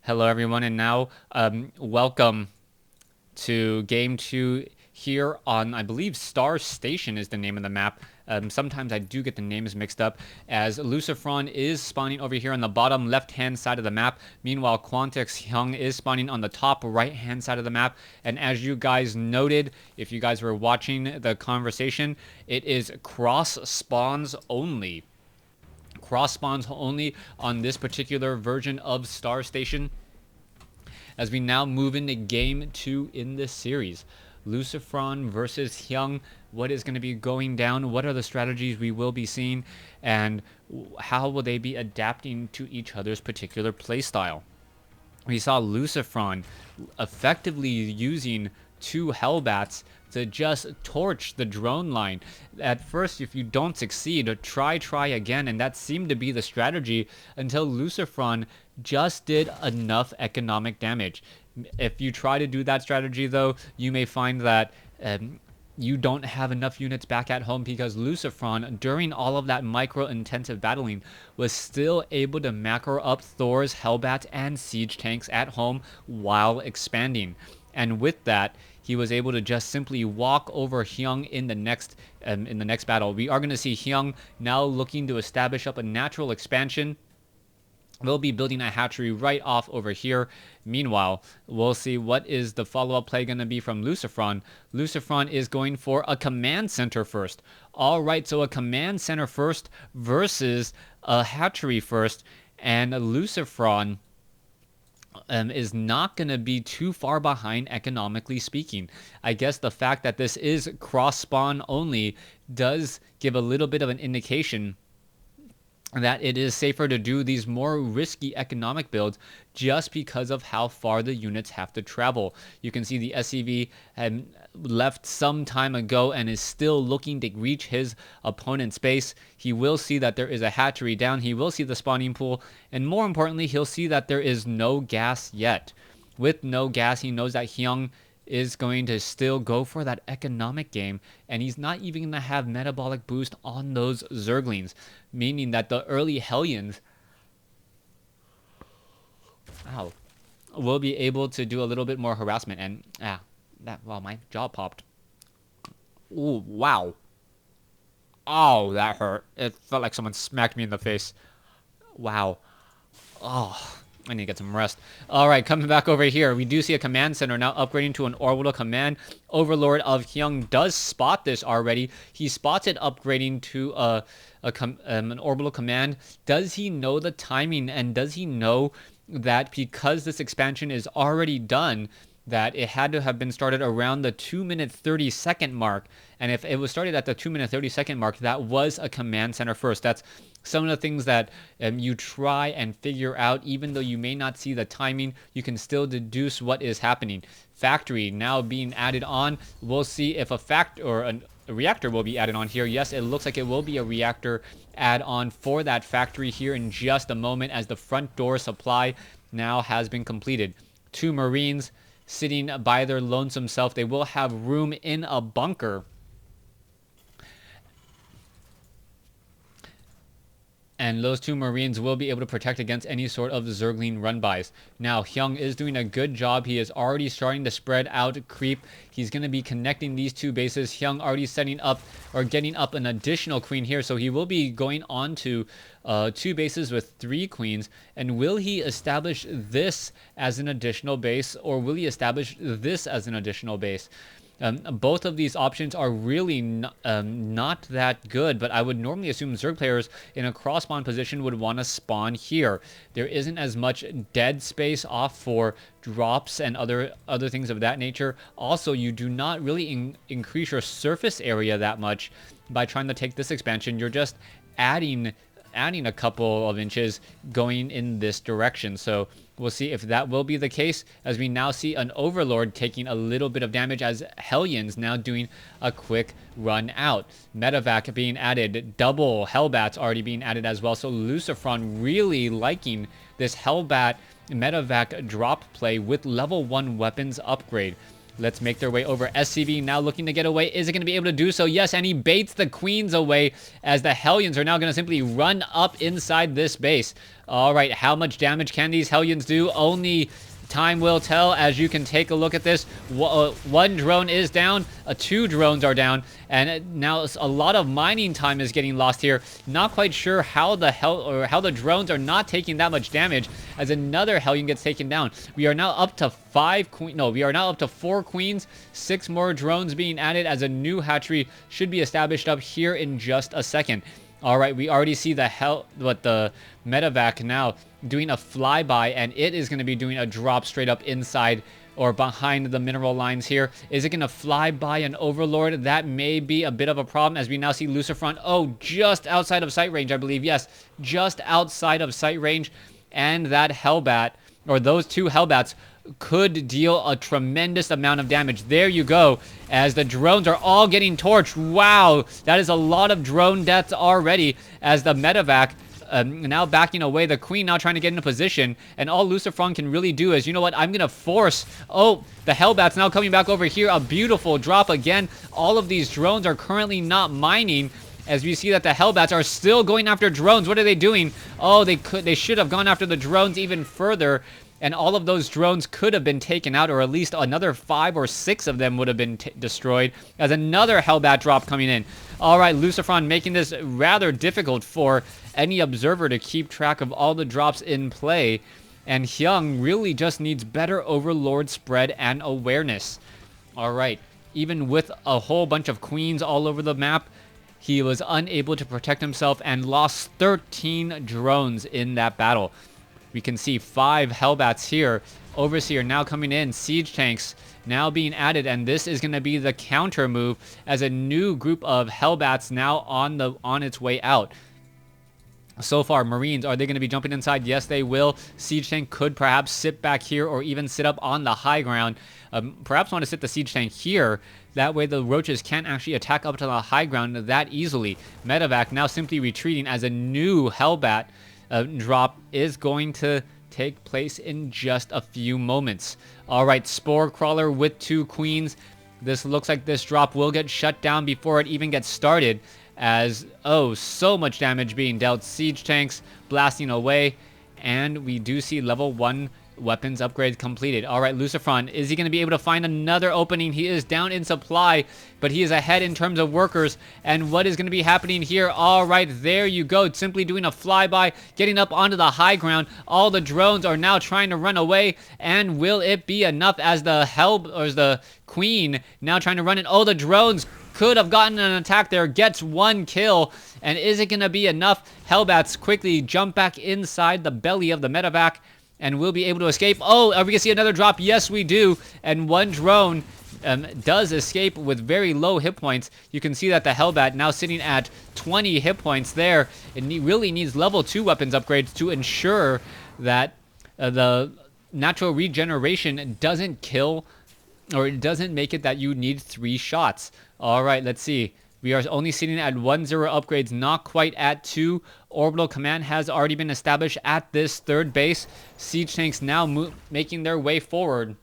Hello, everyone, and now welcome to Game 2 here on, I believe, Star Station is the name of the map. Sometimes I do get the names mixed up, as Lucifron is spawning over here on the bottom left-hand side of the map. Meanwhile, Quantix Hyun is spawning on the top right-hand side of the map. And as you guys noted, if you guys were watching the conversation, it is cross spawns only. Cross spawns only on this particular version of Star Station as we now move into game 2 in this series. Lucifron versus Hyun. What is going to be going down? What are the strategies we will be seeing? And how will they be adapting to each other's particular playstyle? We saw Lucifron effectively using 2 Hellbats to just torch the drone line. At first, if you don't succeed, try again, and that seemed to be the strategy until Lucifron just did enough economic damage. If you try to do that strategy, though, you may find that you don't have enough units back at home, because Lucifron, during all of that micro-intensive battling, was still able to macro up Thor's Hellbat and siege tanks at home while expanding. And with that, he was able to just simply walk over Hyun in the next battle. We are going to see Hyun now looking to establish up a natural expansion. We'll be building a hatchery right off over here. Meanwhile, we'll see what is the follow-up play going to be from Lucifron. Lucifron is going for a command center first. All right, so a command center first versus a hatchery first. And Lucifron is not going to be too far behind economically speaking. I guess the fact that this is cross spawn only does give a little bit of an indication that it is safer to do these more risky economic builds just because of how far the units have to travel. You can see the SCV had left some time ago and is still looking to reach his opponent's base. He will see that there is a hatchery down. He will see the spawning pool. And more importantly, he'll see that there is no gas yet. With no gas, he knows that Hyun is going to still go for that economic game, and he's not even going to have metabolic boost on those Zerglings, meaning that the early Hellions will be able to do a little bit more harassment. And wow, my jaw popped. Ooh, wow. Oh, that hurt. It felt like someone smacked me in the face. Wow. Oh, I need to get some rest. All right, coming back over here, we do see a command center now upgrading to an orbital command. Overlord of Hyun does spot this already. He spots it upgrading to an orbital command. Does he know the timing, and does he know that because this expansion is already done, that it had to have been started around the 2-minute 30-second mark? And if it was started at the 2-minute 30-second mark, that was a command center first. That's some of the things that you try and figure out. Even though you may not see the timing, you can still deduce what is happening. Factory now being added on. We'll see if a reactor will be added on here. Yes, it looks like it will be a reactor add-on for that factory here in just a moment, as the front door supply now has been completed. 2 Marines sitting by their lonesome self. They will have room in a bunker. And those 2 Marines will be able to protect against any sort of Zergling run-bys. Now, Hyun is doing a good job. He is already starting to spread out creep. He's going to be connecting these 2 bases. Hyun already setting up or getting up an additional queen here. So he will be going on to 2 bases with 3 queens. And will he establish this as an additional base, or will he establish this as an additional base? Both of these options are really not that good, but I would normally assume Zerg players in a cross-spawn position would want to spawn here. There isn't as much dead space off for drops and other things of that nature. Also, you do not really increase your surface area that much by trying to take this expansion. You're just adding a couple of inches going in this direction. So we'll see if that will be the case, as we now see an Overlord taking a little bit of damage, as Hellions now doing a quick run out. Medevac being added, double Hellbats already being added as well. So Lucifron really liking this Hellbat Medevac drop play with level 1 weapons upgrade. Let's make their way over. SCV now looking to get away. Is it going to be able to do so? Yes, and he baits the queens away as the Hellions are now going to simply run up inside this base. All right, how much damage can these Hellions do? Only time will tell. As you can take a look at this, one drone is down, two drones are down, and now a lot of mining time is getting lost here. Not quite sure how the drones are not taking that much damage as another Hellion gets taken down. We are now up to we are now up to 4 queens, 6 more drones being added as a new hatchery should be established up here in just a second. All right, we already see the medevac now doing a flyby, and it is going to be doing a drop straight up inside or behind the mineral lines here. Is it going to fly by an Overlord? That may be a bit of a problem as we now see Lucifron. Oh, just outside of sight range, I believe. Yes, just outside of sight range. And that Hellbat, or those 2 Hellbats, could deal a tremendous amount of damage. There you go, as the drones are all getting torched. Wow, that is a lot of drone deaths already as the medevac now backing away. The queen now trying to get into position, and all Lucifron can really do is, you know what, I'm gonna force. Oh, the Hellbat's now coming back over here. A beautiful drop again. All of these drones are currently not mining, as we see that the Hellbats are still going after drones. What are they doing? Oh, they should have gone after the drones even further, and all of those drones could have been taken out, or at least another 5 or 6 of them would have been destroyed, as another Hellbat drop coming in. All right, Lucifron making this rather difficult for any observer to keep track of all the drops in play, and Hyun really just needs better Overlord spread and awareness. All right, even with a whole bunch of queens all over the map, he was unable to protect himself and lost 13 drones in that battle. We can see 5 Hellbats here. Overseer now coming in. Siege tanks now being added, and this is going to be the counter move as a new group of Hellbats now on its way out. So far, Marines, are they going to be jumping inside? Yes, they will. Siege tank could perhaps sit back here or even sit up on the high ground. Perhaps want to sit the siege tank here. That way the roaches can't actually attack up to the high ground that easily. Medevac now simply retreating as a new Hellbat drop is going to take place in just a few moments. All right, Spore Crawler with 2 queens. This looks like this drop will get shut down before it even gets started, as, oh, so much damage being dealt. Siege tanks blasting away, and we do see level 1 weapons upgrades completed. All right, Lucifron, is he going to be able to find another opening? He is down in supply, but he is ahead in terms of workers. And what is going to be happening here? All right, there you go. It's simply doing a flyby, getting up onto the high ground. All the drones are now trying to run away, and will it be enough as the queen now trying to run in? Oh, the drones could have gotten an attack there, gets 1 kill, and is it going to be enough? Hellbats quickly jump back inside the belly of the medevac, and we'll be able to escape. Oh, are we going to see another drop? Yes, we do. And 1 drone does escape with very low hit points. You can see that the Hellbat now sitting at 20 hit points there. It really needs level 2 weapons upgrades to ensure that the natural regeneration doesn't kill, or it doesn't make it that you need 3 shots. All right, let's see. We are only sitting at 1-0 upgrades, not quite at 2. Orbital command has already been established at this 3rd base. Siege tanks now making their way forward.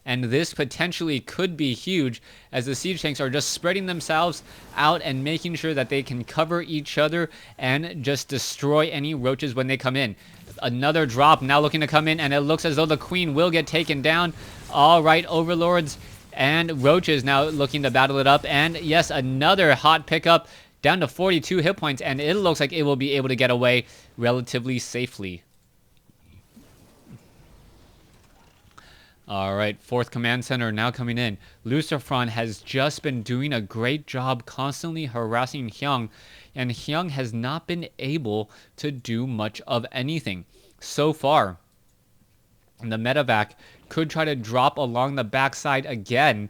And this potentially could be huge, as the siege tanks are just spreading themselves out and making sure that they can cover each other and just destroy any roaches when they come in. Another drop now looking to come in, and it looks as though the queen will get taken down. All right, Overlords and roaches now looking to battle it up, and yes, another hot pickup down to 42 hit points, and it looks like it will be able to get away relatively safely. All right, 4th command center now coming in. Lucifron has just been doing a great job constantly harassing Hyun, and Hyun has not been able to do much of anything so far. And the medevac could try to drop along the backside again,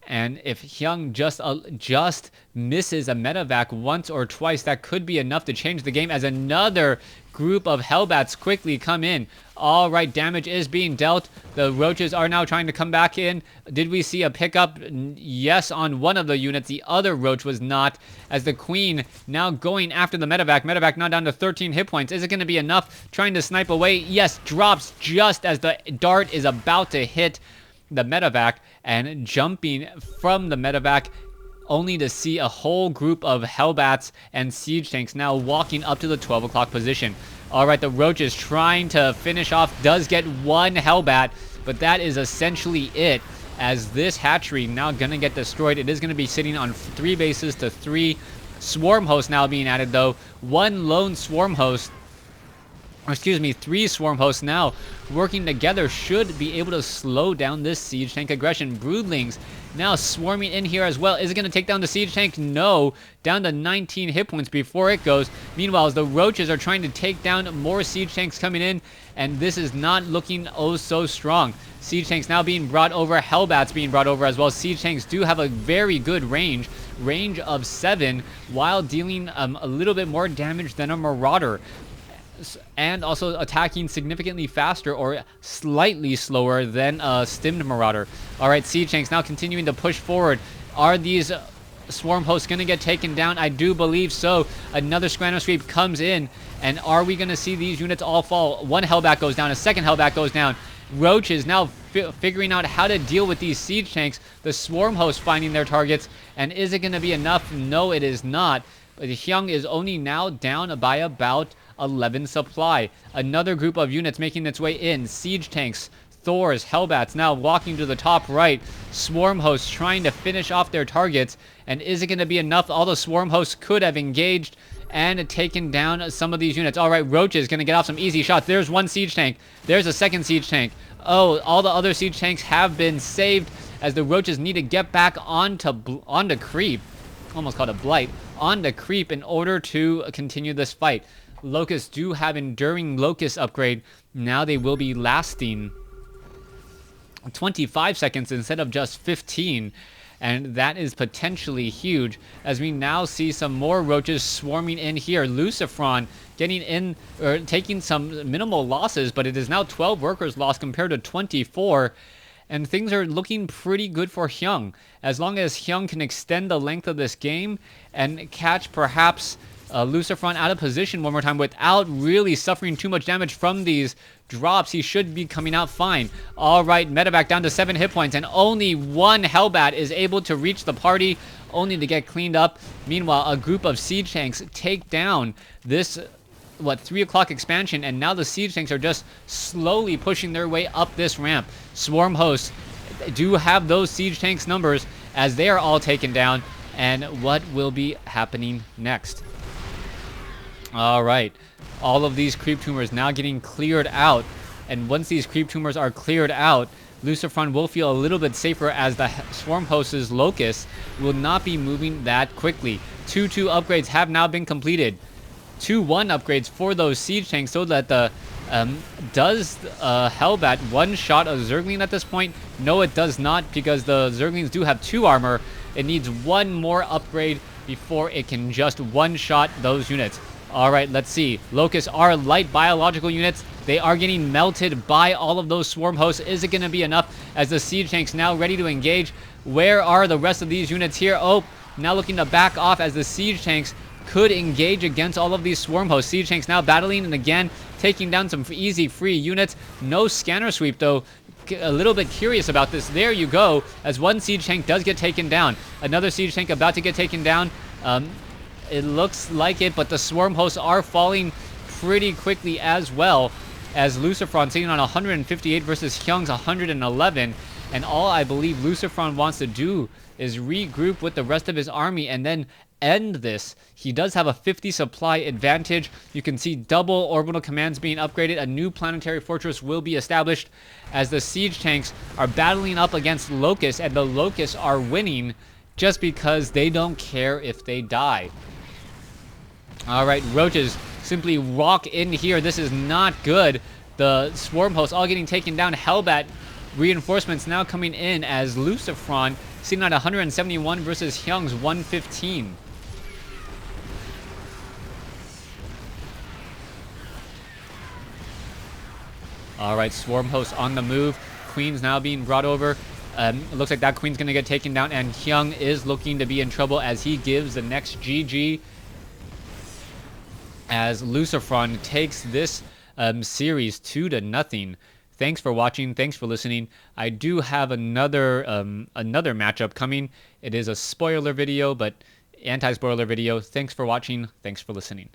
and if Hyun just misses a medevac once or twice, that could be enough to change the game, as another group of Hellbats quickly come in. All right, damage is being dealt. The roaches are now trying to come back in. Did we see a pickup? Yes, on one of the units. The other roach was not, as the queen now going after the medevac. Medevac now down to 13 hit points. Is it going to be enough? Trying to snipe away. Yes, drops just as the dart is about to hit. the medevac and jumping from the medevac, only to see a whole group of Hellbats and siege tanks now walking up to the 12 o'clock position. All right, the Roach is trying to finish off, does get one Hellbat, but that is essentially it, as this hatchery now going to get destroyed. It is going to be sitting on 3 bases to 3 swarm hosts now being added, though. One lone swarm host, or excuse me, 3 swarm hosts now working together should be able to slow down this siege tank aggression. Broodlings now swarming in here as well. Is it going to take down the siege tank? No. Down to 19 hit points before it goes. Meanwhile, as the Roaches are trying to take down more siege tanks coming in, and this is not looking oh so strong. Siege tanks now being brought over. Hellbats being brought over as well. Siege tanks do have a very good range of 7, while dealing a little bit more damage than a Marauder, and also attacking significantly faster or slightly slower than a stimmed Marauder. All right, siege tanks now continuing to push forward. Are these swarm hosts going to get taken down? I do believe so. Another Scranno sweep comes in, and are we going to see these units all fall? One Hellbat goes down, a second Hellbat goes down. Roach is now figuring out how to deal with these siege tanks. The swarm hosts finding their targets, and is it going to be enough? No, it is not. But Hyun is only now down by about 11 supply. Another group of units making its way in. Siege tanks, Thors, Hellbats now walking to the top right. Swarm hosts trying to finish off their targets. And is it going to be enough? All the swarm hosts could have engaged and taken down some of these units. All right, Roach is going to get off some easy shots. There's one siege tank. There's a second siege tank. Oh, all the other siege tanks have been saved, as the Roaches need to get back onto creep. Almost called a blight. Onto creep in order to continue this fight. Locusts do have enduring locust upgrade. Now they will be lasting 25 seconds instead of just 15. And that is potentially huge, as we now see some more Roaches swarming in here. Lucifron getting in, or taking some minimal losses, but it is now 12 workers lost compared to 24. And things are looking pretty good for Hyun. As long as Hyun can extend the length of this game and catch perhaps Lucifron out of position one more time without really suffering too much damage from these drops, he should be coming out fine. All right, medevac down to 7 hit points, and only one Hellbat is able to reach the party, only to get cleaned up. Meanwhile, a group of siege tanks take down this 3 o'clock expansion, and now the siege tanks are just slowly pushing their way up this ramp. Swarm hosts do have those siege tanks numbers, as they are all taken down. And what will be happening next? All right, all of these creep tumors now getting cleared out, and once these creep tumors are cleared out, Lucifron will feel a little bit safer, as the swarm host's locusts will not be moving that quickly. 2-2 upgrades have now been completed. 2-1 upgrades for those siege tanks, so that the does Hellbat one-shot a Zergling at this point? No, it does not, because the Zerglings do have 2 armor. It needs 1 more upgrade before it can just one-shot those units. All right, let's see. Locusts are light biological units. They are getting melted by all of those swarm hosts. Is it going to be enough, as the siege tanks now ready to engage? Where are the rest of these units here? Oh, now looking to back off, as the siege tanks could engage against all of these swarm hosts. Siege tanks now battling, and again taking down some easy free units. No scanner sweep, though. A little bit curious about this. There you go, as one siege tank does get taken down. Another siege tank about to get taken down. It looks like it, but the swarm hosts are falling pretty quickly as well, as Lucifron sitting on 158 versus Hyun's 111. And all I believe Lucifron wants to do is regroup with the rest of his army and then end this. He does have a 50 supply advantage. You can see double orbital commands being upgraded. A new planetary fortress will be established, as the siege tanks are battling up against Locusts, and the Locusts are winning just because they don't care if they die. All right, Roaches simply walk in here. This is not good. The swarm hosts all getting taken down. Hellbat reinforcements now coming in, as Lucifron sitting at 171 versus Hyung's 115. All right, swarm hosts on the move. Queen's now being brought over. It looks like that queen's going to get taken down, and Hyun is looking to be in trouble, as he gives the next GG, as Lucifron takes this series 2-0. Thanks for watching. Thanks for listening. I do have another matchup coming. It is a spoiler video, but anti-spoiler video. Thanks for watching. Thanks for listening.